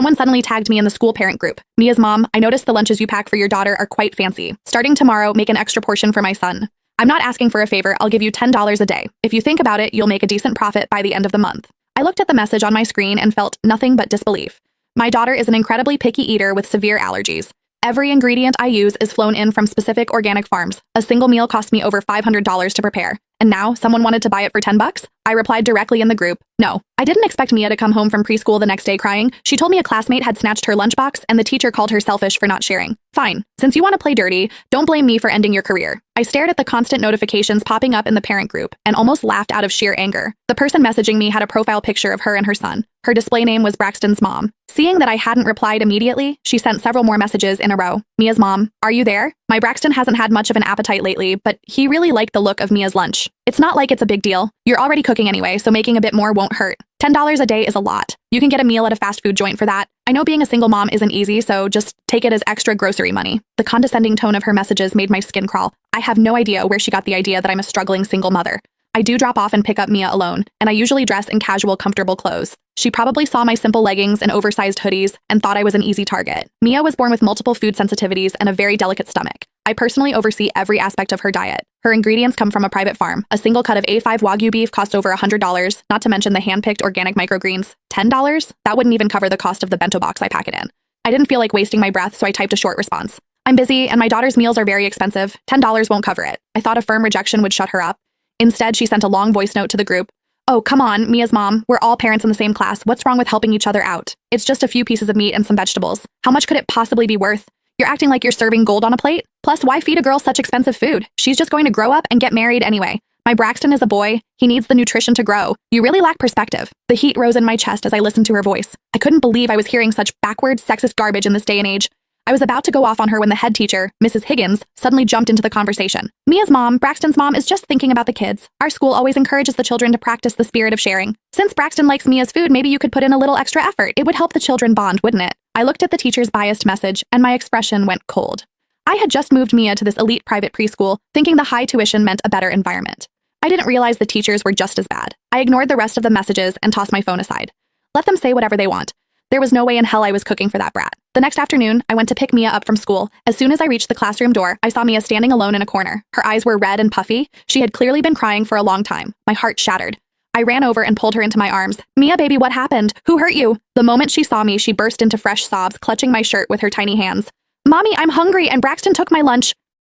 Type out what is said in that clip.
Someone suddenly tagged me in the school parent group. Mia's mom, I noticed the lunches you pack for your daughter are quite fancy. Starting tomorrow, make an extra portion for my son. I'm not asking for a favor, I'll give you $10 a day. If you think about it, you'll make a decent profit by the end of the month. I looked at the message on my screen and felt nothing but disbelief. My daughter is an incredibly picky eater with severe allergies. Every ingredient I use is flown in from specific organic farms. A single meal cost me over $500 to prepare. And now, someone wanted to buy it for $10? I replied directly in the group, no. I didn't expect Mia to come home from preschool the next day crying. She told me a classmate had snatched her lunchbox and the teacher called her selfish for not sharing. Fine. Since you want to play dirty, don't blame me for ending your career. I stared at the constant notifications popping up in the parent group and almost laughed out of sheer anger. The person messaging me had a profile picture of her and her son. Her display name was Braxton's mom. Seeing that I hadn't replied immediately, she sent several more messages in a row. Mia's mom, are you there? My Braxton hasn't had much of an appetite lately, but he really liked the look of Mia's lunch. It's not like it's a big deal. You're already cooking anyway, so making a bit more won't hurt. $10 a day is a lot. You can get a meal at a fast food joint for that. I know being a single mom isn't easy, so just take it as extra grocery money. The condescending tone of her messages made my skin crawl. I have no idea where she got the idea that I'm a struggling single mother. I do drop off and pick up Mia alone, and I usually dress in casual, comfortable clothes. She probably saw my simple leggings and oversized hoodies and thought I was an easy target. Mia was born with multiple food sensitivities and a very delicate stomach. I personally oversee every aspect of her diet. Her ingredients come from a private farm. A single cut of A5 Wagyu beef costs over $100, not to mention the hand-picked organic microgreens. $10? That wouldn't even cover the cost of the bento box I pack it in. I didn't feel like wasting my breath, so I typed a short response. I'm busy, and my daughter's meals are very expensive. $10 won't cover it. I thought a firm rejection would shut her up. Instead, she sent a long voice note to the group. Oh, come on, Mia's mom. We're all parents in the same class. What's wrong with helping each other out? It's just a few pieces of meat and some vegetables. How much could it possibly be worth? You're acting like you're serving gold on a plate? Plus, why feed a girl such expensive food? She's just going to grow up and get married anyway. My Braxton is a boy. He needs the nutrition to grow. You really lack perspective. The heat rose in my chest as I listened to her voice. I couldn't believe I was hearing such backward, sexist garbage in this day and age. I was about to go off on her when the head teacher, Mrs. Higgins, suddenly jumped into the conversation. Mia's mom, Braxton's mom, is just thinking about the kids. Our school always encourages the children to practice the spirit of sharing. Since Braxton likes Mia's food, maybe you could put in a little extra effort. It would help the children bond, wouldn't it? I looked at the teacher's biased message, and my expression went cold. I had just moved Mia to this elite private preschool, thinking the high tuition meant a better environment. I didn't realize the teachers were just as bad. I ignored the rest of the messages and tossed my phone aside. Let them say whatever they want. There was no way in hell I was cooking for that brat. The next afternoon, I went to pick Mia up from school. As soon as I reached the classroom door, I saw Mia standing alone in a corner. Her eyes were red and puffy. She had clearly been crying for a long time. My heart shattered. I ran over and pulled her into my arms. Mia, baby, what happened? Who hurt you? The moment she saw me, she burst into fresh sobs, clutching my shirt with her tiny hands. Mommy, I'm hungry and Braxton took my lunch.